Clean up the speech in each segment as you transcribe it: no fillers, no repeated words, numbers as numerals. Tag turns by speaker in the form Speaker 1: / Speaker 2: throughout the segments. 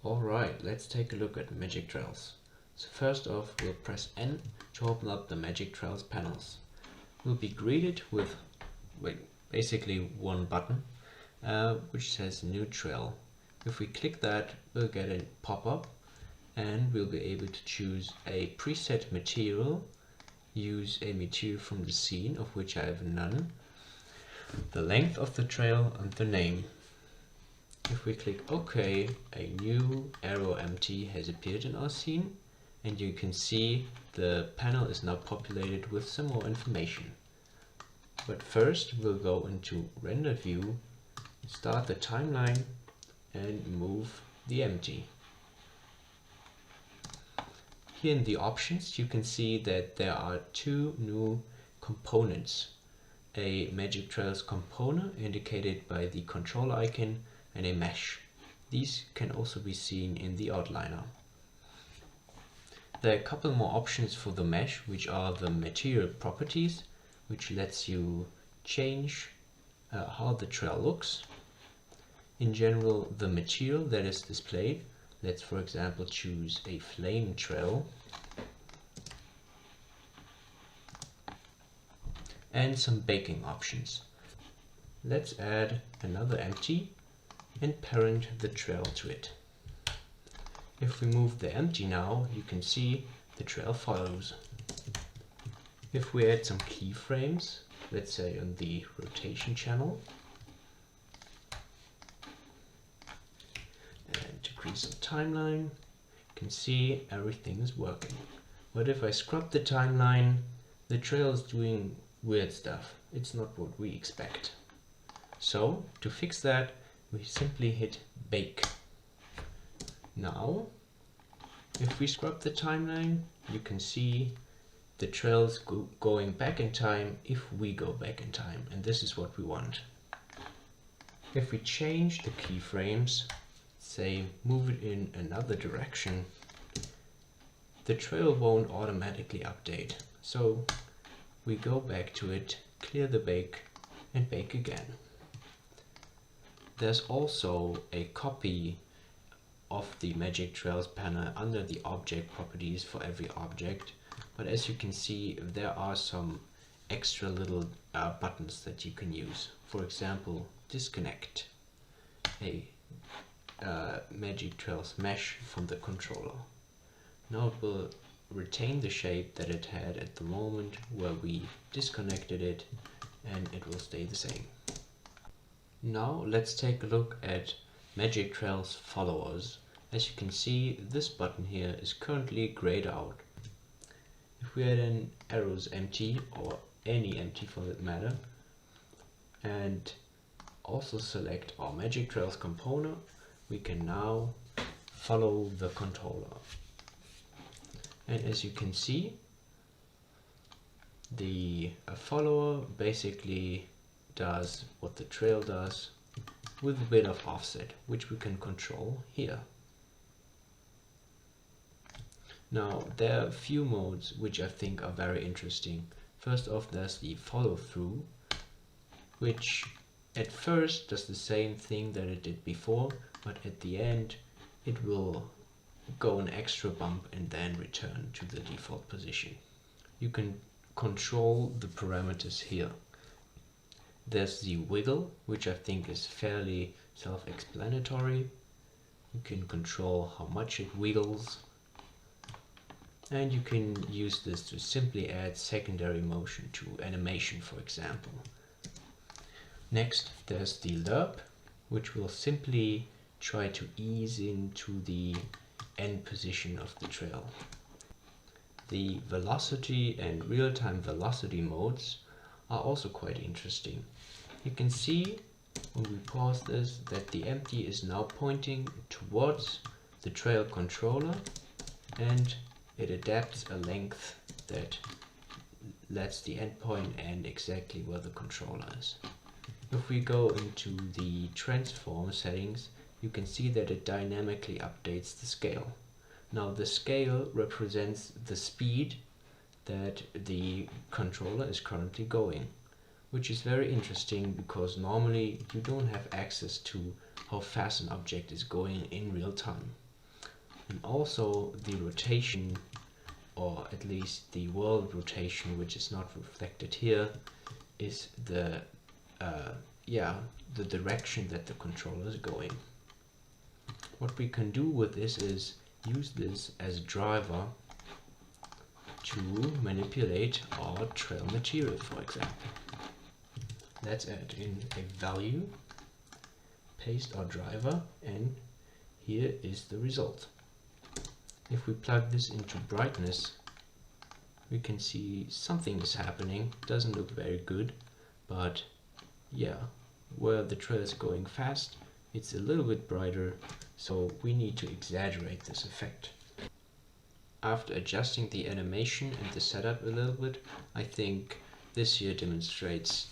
Speaker 1: Alright, let's take a look at Magic Trails. So first off, we'll press N to open up the Magic Trails panels. We'll be greeted with basically one button, which says New Trail. If we click that, we'll get a pop-up and we'll be able to choose a preset material, use a material from the scene, of which I have none, the length of the trail and the name. If we click OK, a new arrow empty has appeared in our scene, and you can see the panel is now populated with some more information. But first we'll go into render view, start the timeline and move the empty. Here in the options you can see that there are two new components. A Magic Trails component indicated by the control icon and a mesh. These can also be seen in the outliner. There are a couple more options for the mesh, which are the material properties, which lets you change how the trail looks. In general, the material that is displayed, let's for example choose a flame trail, and some baking options. Let's add another empty and parent the trail to it. If we move the empty now, you can see the trail follows. If we add some keyframes, let's say on the rotation channel, and decrease the timeline, you can see everything is working. But if I scrub the timeline, the trail is doing weird stuff. It's not what we expect. So to fix that, we simply hit bake. Now, if we scrub the timeline, you can see the trails going back in time if we go back in time, and this is what we want. If we change the keyframes, say move it in another direction, the trail won't automatically update. So we go back to it, clear the bake, and bake again. There's also a copy of the Magic Trails panel under the object properties for every object, but as you can see there are some extra little buttons that you can use. For example, disconnect a Magic Trails mesh from the controller. Now it will retain the shape that it had at the moment where we disconnected it, and it will stay the same. Now let's take a look at Magic Trails followers. As you can see, this button here is currently grayed out. If we add an arrows empty, or any empty for that matter, and also select our Magic Trails component, we can now follow the controller. And as you can see, the follower basically does what the trail does with a bit of offset, which we can control here. Now there are a few modes which I think are very interesting. First off, there's the follow through, which at first does the same thing that it did before, but at the end it will go an extra bump and then return to the default position. You can control the parameters here. There's the wiggle, which I think is fairly self-explanatory. You can control how much it wiggles, and you can use this to simply add secondary motion to animation, for example. Next, there's the lerp, which will simply try to ease into the end position of the trail. The velocity and real-time velocity modes are also quite interesting. You can see when we pause this that the empty is now pointing towards the trail controller, and it adapts a length that lets the endpoint end exactly where the controller is. If we go into the transform settings, you can see that it dynamically updates the scale. Now the scale represents the speed that the controller is currently going, which is very interesting because normally you don't have access to how fast an object is going in real time. and also the rotation, or at least the world rotation, which is not reflected here, is the the direction that the controller is going. What we can do with this is use this as a driver to manipulate our trail material, for example. Let's add in a value, paste our driver, and here is the result. If we plug this into brightness, we can see something is happening. Doesn't look very good, but yeah, where the trail is going fast, it's a little bit brighter, so we need to exaggerate this effect. After adjusting the animation and the setup a little bit, I think this here demonstrates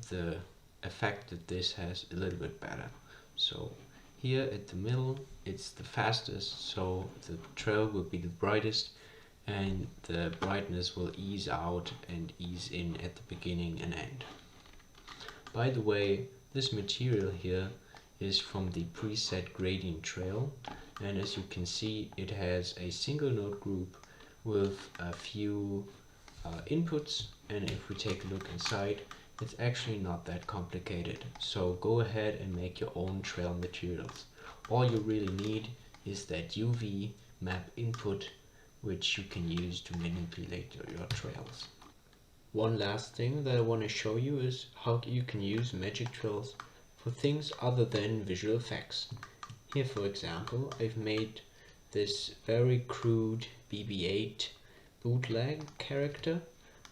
Speaker 1: the effect that this has a little bit better. So here at the middle, it's the fastest, so the trail will be the brightest, and the brightness will ease out and ease in at the beginning and end. By the way, this material here is from the preset gradient trail, and as you can see, it has a single node group with a few inputs, and if we take a look inside, it's actually not that complicated. So go ahead and make your own trail materials. All you really need is that UV map input, which you can use to manipulate your trails. One last thing that I want to show you is how you can use magic trails for things other than visual effects. Here, for example, I've made this very crude BB-8 bootleg character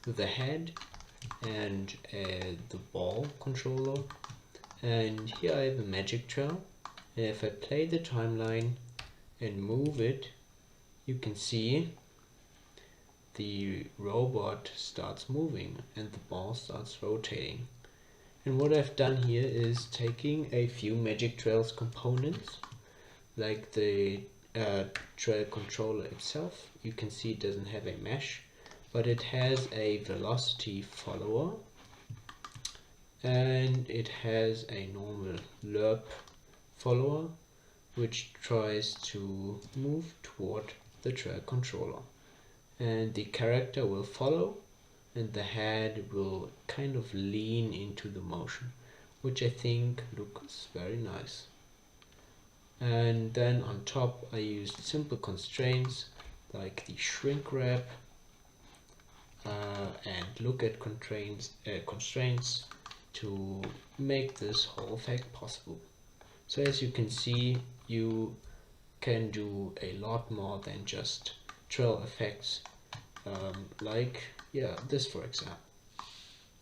Speaker 1: with a head and the ball controller, and here I have a magic trail, and if I play the timeline and move it, you can see the robot starts moving and the ball starts rotating. And what I've done here is taking a few magic trails components, like the trail controller itself. You can see it doesn't have a mesh, but it has a velocity follower, and it has a normal lerp follower, which tries to move toward the trail controller. And the character will follow, and the head will kind of lean into the motion, which I think looks very nice. And then on top I used simple constraints like the shrink wrap and look at constraints to make this whole effect possible. So as you can see, you can do a lot more than just trail effects, like this for example.